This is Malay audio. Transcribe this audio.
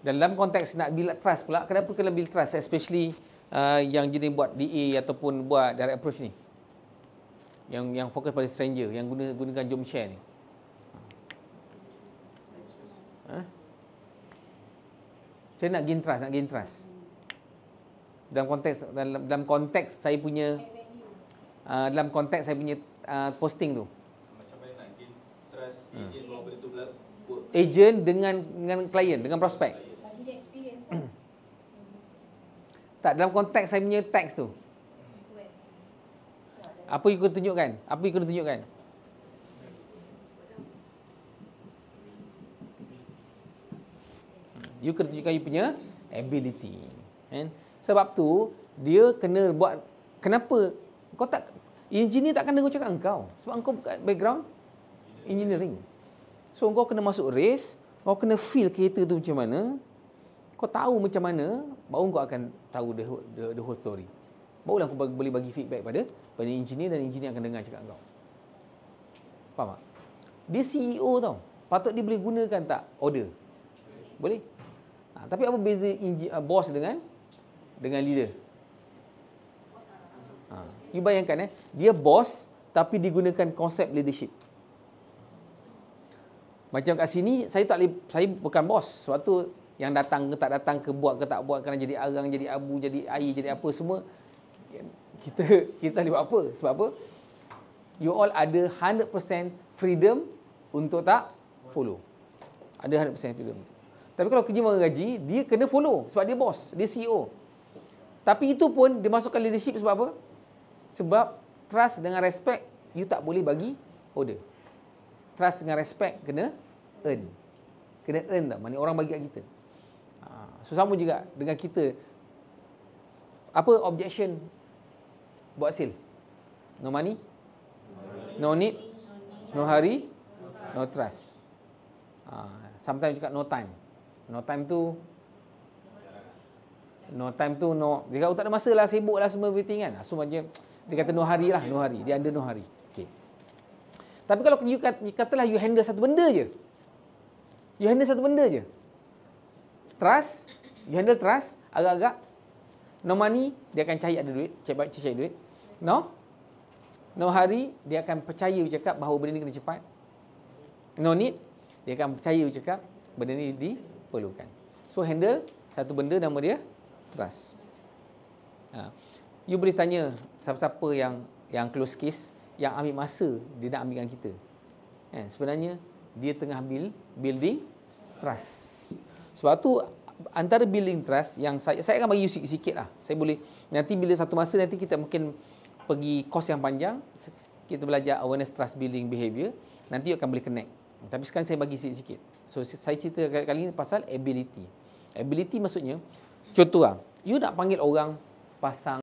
Dalam konteks nak build trust pula, kenapa kena build trust, especially yang jenis buat DA ataupun buat direct approach ni, yang fokus pada stranger, yang gunakan jom share ni. Saya nak gain trust. Dalam konteks saya punya posting tu. Macam mana nak gain trust agent bawa benda tu work? Agent dengan klien, dengan prospek. Bagi dia experience. Tak, dalam konteks saya punya teks tu. Apa you kena tunjukkan? You kena tunjukkan you punya ability. Kan? Sebab tu, dia kena buat, kenapa? Engineer tak kena cakap engkau. Sebab engkau bukan background engineering. So, kau kena masuk race, kau kena feel kereta tu macam mana, kau tahu macam mana, baru kau akan tahu the whole story. Barulah kau boleh bagi feedback pada engineer, dan engineer akan dengar cakap kau. Faham tak? Dia CEO tau. Patut dia boleh gunakan tak order? Boleh. Tapi apa beza bos dengan leader? You bayangkan dia bos tapi digunakan konsep leadership. Macam kat sini saya bukan bos. Sebab tu yang datang ke tak datang ke, buat ke tak buat, kerana jadi arang, jadi abu, jadi air, jadi apa semua, kita boleh buat apa? Sebab apa? You all ada 100% freedom untuk tak follow. Ada 100% freedom. Tapi kalau kerja marah gaji, dia kena follow sebab dia bos, dia CEO. Tapi itu pun dia masukkan leadership sebab apa? Sebab trust dengan respect you tak boleh bagi order. Trust dengan respect kena earn. Kena earn tak? Maksudnya orang bagi kat kita. So sama juga dengan kita. Apa objection buat sale? No money, no need, no hurry, no trust. Sometimes cakap no time. No time tu dia kata tak ada masa lah, sibuk lah semua everything kan. So macam dia kata no hurry lah, no hurry. Dia under no hurry. Okay. Tapi kalau you katalah you handle satu benda je. Trust, you handle trust, agak-agak no money, dia akan cari ada duit, cari duit. No hurry, dia akan percaya you cakap bahawa benda ni kena cepat. No need, dia akan percaya you cakap benda ni diperlukan. So handle satu benda, nama dia trust. You boleh tanya siapa-siapa yang close case, yang ambil masa dia nak ambilkan kita. Sebenarnya dia tengah building trust. Sebab tu antara building trust yang saya akan bagi you sikit-sikit lah. Saya boleh nanti bila satu masa nanti kita mungkin pergi course yang panjang, kita belajar awareness, trust building, behavior. Nanti you akan boleh connect. Tapi sekarang saya bagi sikit-sikit. So saya cerita kali ini pasal ability. Ability maksudnya, contoh lah, you nak panggil orang pasang